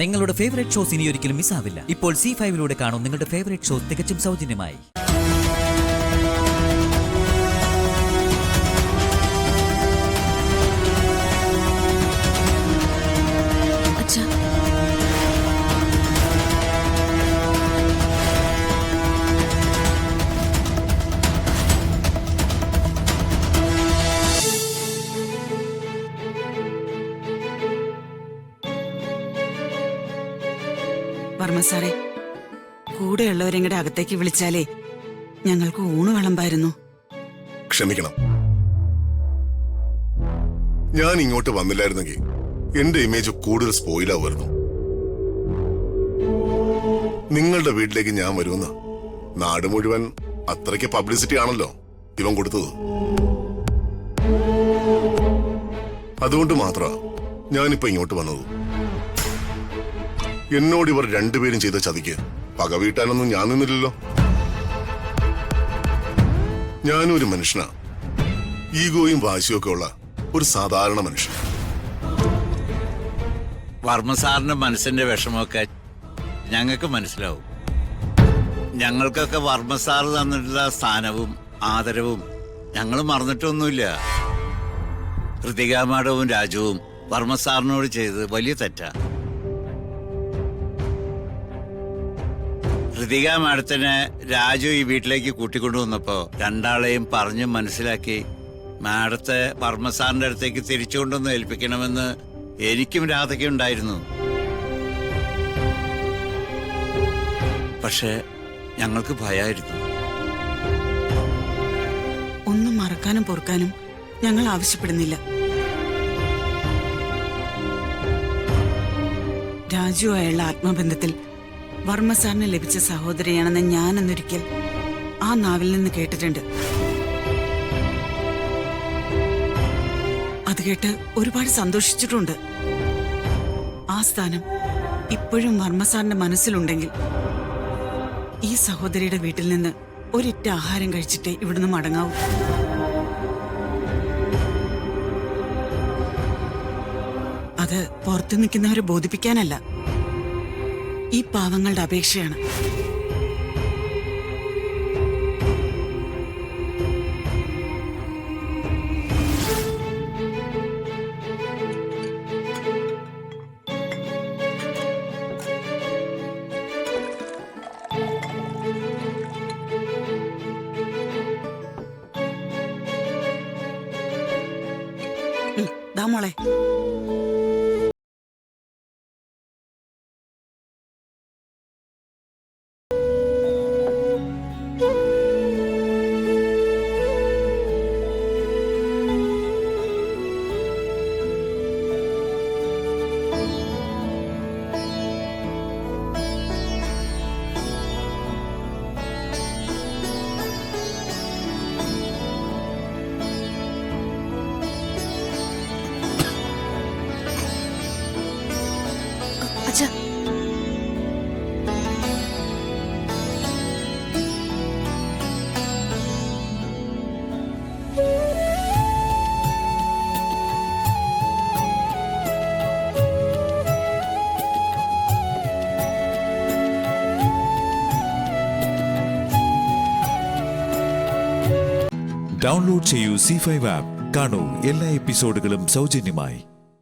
നിങ്ങളുടെ favourite shows ഇനി ഒരിക്കലും മിസ്സാവില്ല. ഇപ്പോൾ C5 കാണും നിങ്ങളുടെ ഫേവറേറ്റ് ഷോസ് തികച്ചും സൗജന്യമായി. വർമ്മ സാറേ, കൂടെയുള്ളവരെയും കൂടെ അകത്തേക്ക് വിളിച്ചാലേ ഞങ്ങൾക്ക് ഊണ് വിളമ്പായിരുന്നു. ക്ഷമിക്കണം, ഞാൻ ഇങ്ങോട്ട് വന്നില്ലായിരുന്നെങ്കിൽ എന്റെ ഇമേജ് കൂടുതൽ സ്പോയിലാവുമായിരുന്നു. നിങ്ങളുടെ വീട്ടിലേക്ക് ഞാൻ വരുമെന്ന് നാട് മുഴുവൻ അത്രയ്ക്ക് പബ്ലിസിറ്റി ആണല്ലോ ഇവൻ കൊടുത്തത്. അതുകൊണ്ട് മാത്രമാ ഞാനിപ്പോ ഇങ്ങോട്ട് വന്നത്. എന്നോട് ഇവർ രണ്ടുപേരും ചെയ്ത ചതിക്ക് പക വീട്ടാനൊന്നും ഞാൻ നിന്നില്ലല്ലോ. ഞാനും ഒരു മനുഷ്യനാ, ഈഗോയും വാശിയും ഒക്കെ ഉള്ള ഒരു സാധാരണ മനുഷ്യൻ. വർമ്മ സാറിന്റെ മനസ്സിന്റെ വിഷമമൊക്കെ ഞങ്ങൾക്ക് മനസ്സിലാവും. ഞങ്ങൾക്കൊക്കെ വർമ്മ സാർ തന്നിട്ടുള്ള സ്ഥാനവും ആദരവും ഞങ്ങൾ മറന്നിട്ടൊന്നുമില്ല. ഹൃതിക മാഡവും രാജുവും വർമ്മ സാറിനോട് ചെയ്ത് വലിയ തെറ്റാ. ഹൃതിക മാഡത്തിനെ രാജു ഈ വീട്ടിലേക്ക് കൂട്ടിക്കൊണ്ടുവന്നപ്പോ രണ്ടാളെയും പറഞ്ഞ് മനസ്സിലാക്കി മാഡത്തെ വർമ്മ സാറിന്റെ അടുത്തേക്ക് തിരിച്ചുകൊണ്ടൊന്ന് ഏൽപ്പിക്കണമെന്ന് എനിക്കും രാധയ്ക്കും ഉണ്ടായിരുന്നു. പക്ഷെ ഞങ്ങൾക്ക് ഭയമായിരുന്നു. ഒന്നും മറക്കാനും പൊറുക്കാനും ഞങ്ങൾ ആവശ്യപ്പെടുന്നില്ല. രാജുവായുള്ള ആത്മബന്ധത്തിൽ വർമ്മ സാറിന് ലഭിച്ച സഹോദരിയാണെന്ന് ഞാനെന്നൊരിക്കൽ ആ നാവിൽ നിന്ന് കേട്ടിട്ടുണ്ട്. അത് കേട്ട് ഒരുപാട് സന്തോഷിച്ചിട്ടുണ്ട്. ആ സ്ഥാനം ഇപ്പോഴും വർമ്മ സാറിന്റെ മനസ്സിലുണ്ടെങ്കിൽ ഈ സഹോദരിയുടെ വീട്ടിൽ നിന്ന് ഒരിറ്റ ആഹാരം കഴിച്ചിട്ടേ ഇവിടുന്ന് മടങ്ങാവൂ. അത് പുറത്തു നിൽക്കുന്നവരെ ബോധിപ്പിക്കാനല്ല, ഈ പാവങ്ങളുടെ അപേക്ഷയാണ്. ദാ മോളെ, അച്ഛാ, ഡൗൺലോഡ് ചെയ്യൂ C5 ആപ്പ്. കാണൂ എല്ലാ എപ്പിസോഡുകളും സൗജന്യമായി.